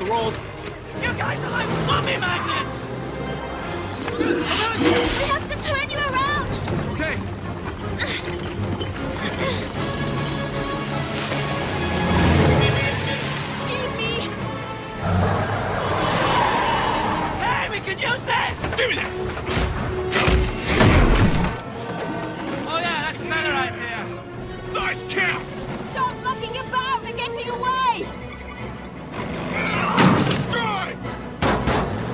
the rolls. You guys are like mummy magnets! We have to turn you around! Okay. Excuse me! Hey, we could use this! Give me that! Oh yeah, that's a better idea. Size counts! Stop mucking about! They're getting away! Drive!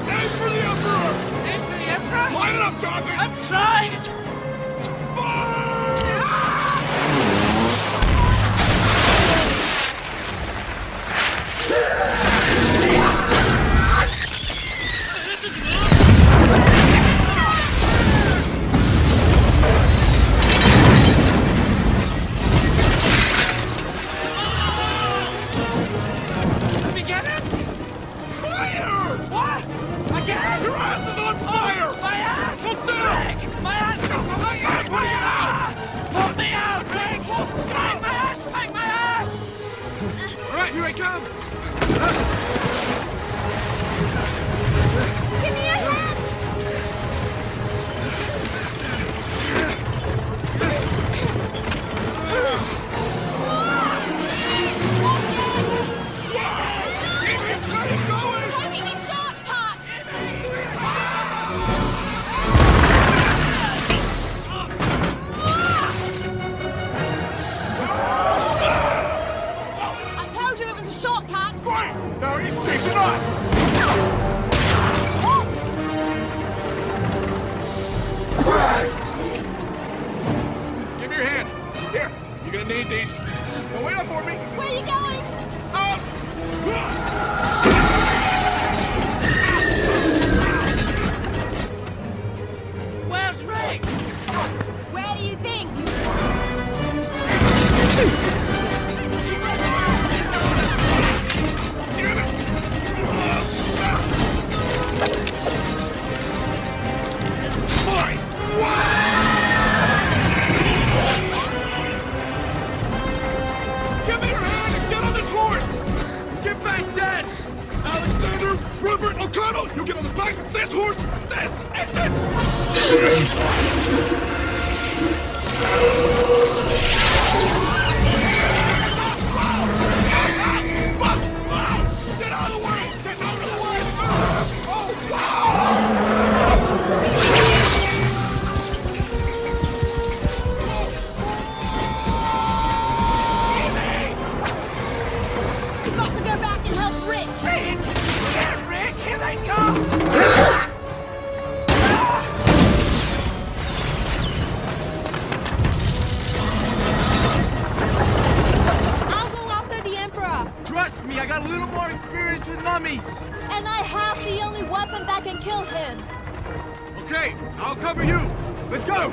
Aim for the Emperor! Aim for the Emperor? Line it up, Jonathan! I'm trying! Let me get him? Fire! What? Again? Your ass is on fire! My ass! Hold down! Rick! My ass is I am putting it out! Pull me out, Rick! Spank my ass! Spank my ass! All right, here I come! Give me a hand! Let it going! Taking me shortcuts! I told you it was a shortcut! Fine! Now he's chasing us! Give me your hand. Here, you're gonna need these. Now wait up for me. Where are you going? Up! Where's Rick? Where do you think? Fine! Give me your hand and get on this horse! Get back, Dad! Alexander, Rupert, O'Connell, you get on the back of this horse, this instant! Get out of the way! Get out of the way! Oh, You've got to go back and help Rick! Rick! Yeah, Rick! Here they come! I'll go after the Emperor! Trust me, I got a little more experience with mummies. And I have the only weapon that can kill him! Okay, I'll cover you. Let's go!